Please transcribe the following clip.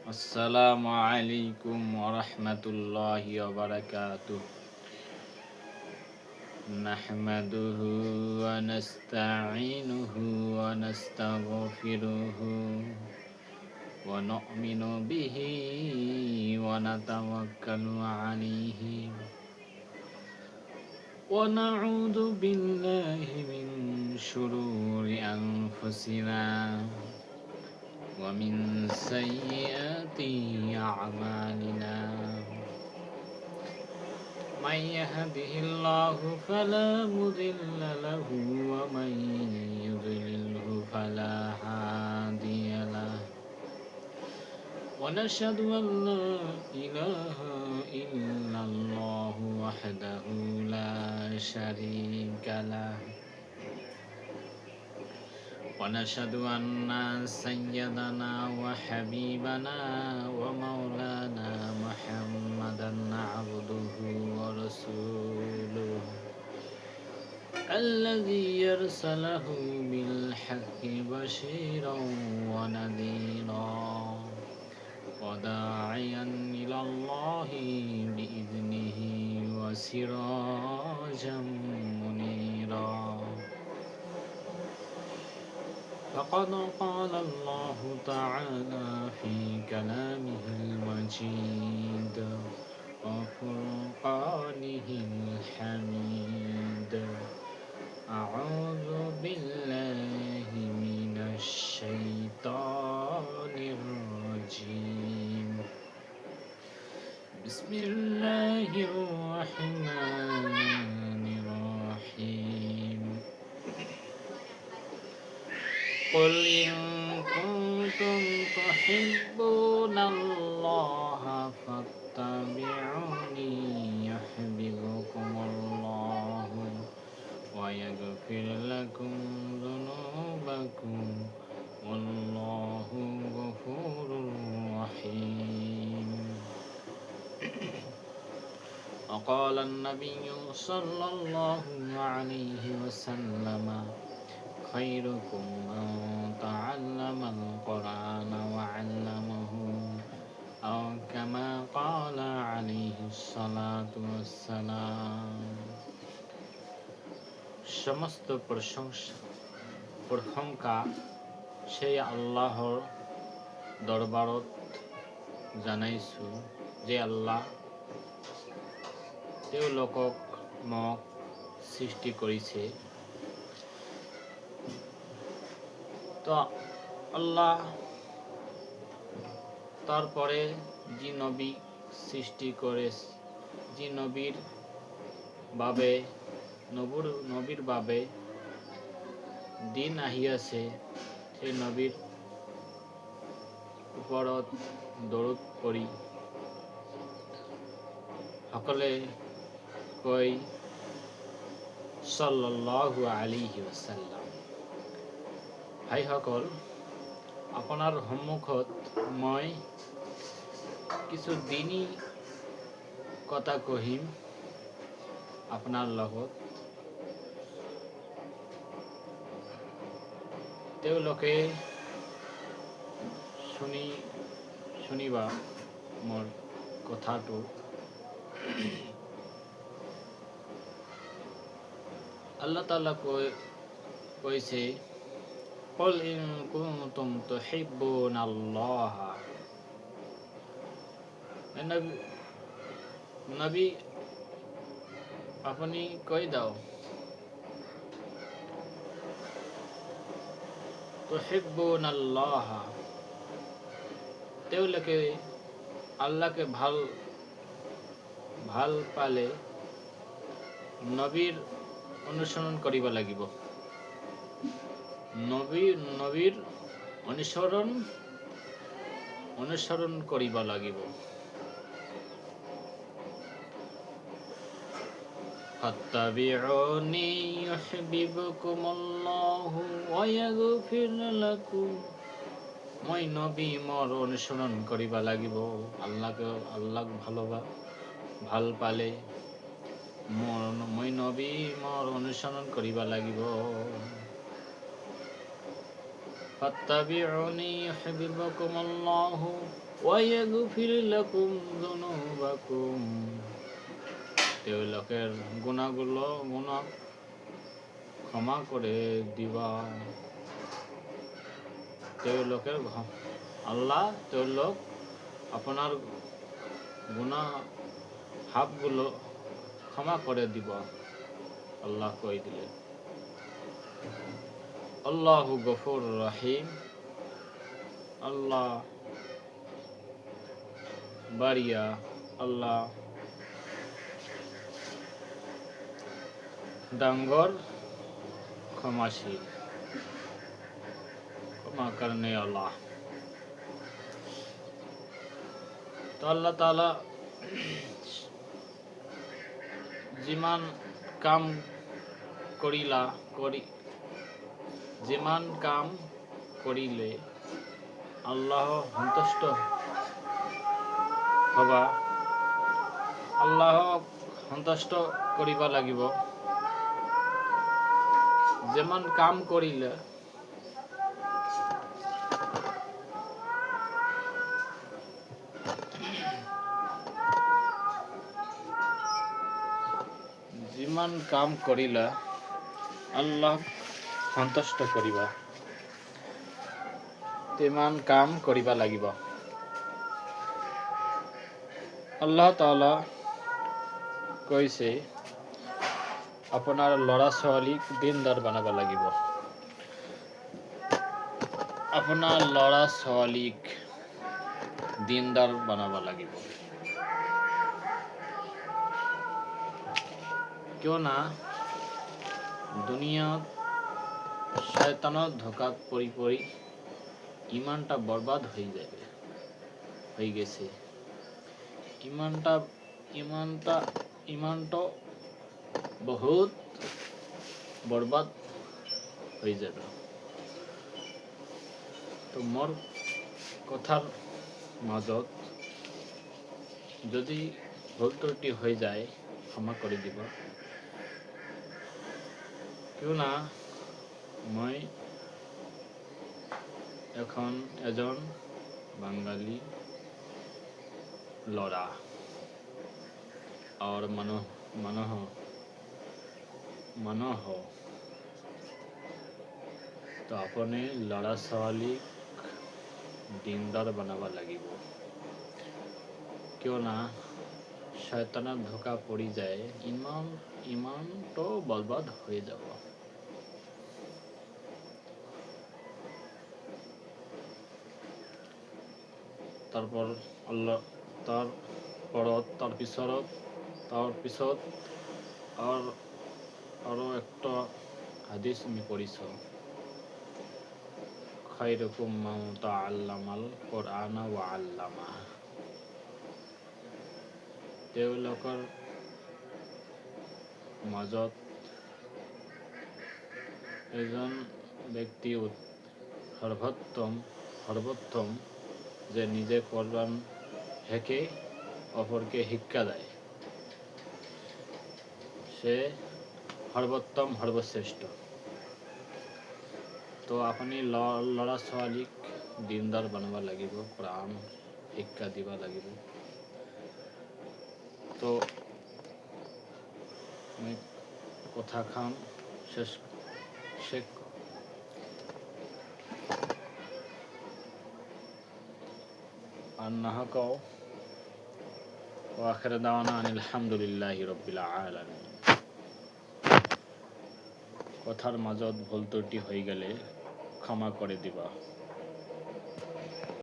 আসসালামু আলাইকুম ওয়া রাহমাতুল্লাহি ওয়া বারাকাতুহু। নাহমাদুহু ওয়া নাস্তাঈনুহু ওয়া নাস্তাগফিরুহু ওয়া নু'মিনু বিহি ওয়া নাতাওয়াক্কালু আলাইহি ওয়া না'উযু বিল্লাহি মিন শুরুরি আনফুসিনা ওয়া মিন সাইয়্যাতি আ'মালিনা। من يهده الله فلا مضل له ومن يضلله فلا هادي له ونشهد أن لا إله إلا الله وحده لا شريك له ونشهد أن سيدنا وحبيبنا ومولانا محمدا عبده ورسوله الذي يرسله بالحق بشيرا ونذيرا وداعيا إلى الله بإذنه وسراجا منيرا. فقد قال الله تعالى في كلامه المجيد وفرقانه الحميد: أعوذ بالله من الشيطان الرجيم. بسم الله الرحمن الرحيم. قل إن كنتم تحبون الله فاتبعوني يحببكم الله ويغفر لكم ذنوبكم والله غفور رحيم. وقال النبي صلى الله عليه وسلم: خيركم من تعلم القرآن وعلمه أو كما قال عليه الصلاة والسلام. সমস্ত প্রশংসা সেই আল্লাহৰ দৰবাৰত জানাইছো যে আল্লাহ তেওঁলোকক মোক সৃষ্টি কৰিছে। তো আল্লাহ তাৰপৰে যে নবী সৃষ্টি কৰে, যে নবীৰ বাবে দিন আহিয়াছে, সেই নবীৰ ওপৰত দৰুদ পঢ়ি সকলে কয় সাল্লাল্লাহু আলাইহি ওয়াসাল্লাম। ভাইসকল, আপোনাৰ সন্মুখত মই কিছু দিনী কথা কহিম আপোনাৰ লগত। তেওঁলোকে শুনিবা মোৰ কথাটো। আল্লাহ তাআলা কৈছে, قل إن كنتم تحبون الله. নবী আপনি কৈ দাও, তুহিব্বুন আল্লাহ, তেওঁলোকে আল্লাহকে ভাল পালে নবীৰ অনুসৰণ কৰিব লাগিব। নবীৰ অনুসৰণ কৰিব লাগিব। ফাত্তাবিউনি ইউহিব্বুকুমুল্লাহু ওয়া ইয়াগফিৰ লাকুম। মই নবী মোৰ অনুসৰণ কৰিব লাগিব। আল্লাহক ভাল পালে মই নবী মোৰ অনুসৰণ কৰিব লাগিব। ফাত্তাবিউনি ইউহিব্বুকুমুল্লাহু ওয়ায়াগফির লাকুম যুনুবাকুম, তেওঁলোকের গুনাহ ক্ষমা করে দিবা। আল্লাহ তেওঁলোক আপনার গুনাহ হাবগুলো ক্ষমা করে দিব। আল্লাহ কই দিলেন আল্লাহু গফুর রহিম, আল্লাহ বারিয়া, আল্লাহ ডাঙ্গর ক্ষমাশীল, ক্ষমা করনে আল্লাহ। তো আল্লাহ তাআলা যিমান কাম করিলে আল্লাহ সন্তুষ্ট হবা, আল্লাহ সন্তুষ্ট করিবা লাগিব। যেমান কাম করিলে যিমান কাম করিলা আল্লাহ সন্তুষ্ট করিবা, তেমান কাম করিবা লাগিব। আল্লাহ তাআলা কৈছে আপোনাৰ ল'ৰা ছোৱালীক দিনদাৰ বনাব লাগিব। আপোনাৰ ল'ৰা ছোৱালীক দিনদাৰ বানাবা লাগিব। কিয় না দুনিয়াত শয়তানৰ ধোকাত পৰি ইমানটা বরবাদ হয়ে গেছে। ইমানটা বহুত বরবাদ হয়ে যাবে। তো মোর কথার মাজত যদি ভুল ত্রুটি হয়ে যায় ক্ষমা করে দিবা। কিয় না মই এখন এজন বাঙালি ল'ৰা और মানুহ তো আপুনি ল'ৰা ছোৱালীক দিনদাৰ বনাব লাগিব। কিয় না শয়তানৰ ধোকা পৰি যায়, ইমানটো বরবাদ হয়ে যাব। তারপর আল্লাহ তার পিছত আরো একটা হাদিস আমি পড়িছ, খায়রুকুম মান তাআল্লামাল কুরআনা ওয়া আল্লামা। তেওঁলোকৰ মাজত এজন ব্যক্তি সৰ্বোত্তম যে নিজে কোৰআন হেকে অপৰকে শিক্ষা দেয়, সে সৰ্বোত্তম সৰ্বশ্ৰেষ্ঠ। তো আপনি ল'ৰা ছোৱালীক দিনদার বানাব লাগিব, কোরআন শিক্ষা দিবা লাগিব। তো আমি কথা খাম শেষ আর না কও। ওয়াখির দাওয়ানা আনিল হামদুলিল্লাহি রাব্বিল আলামিন। কথার মাজত ভুল ত্রুটি হয়ে গেলে ক্ষমা করে দিবা।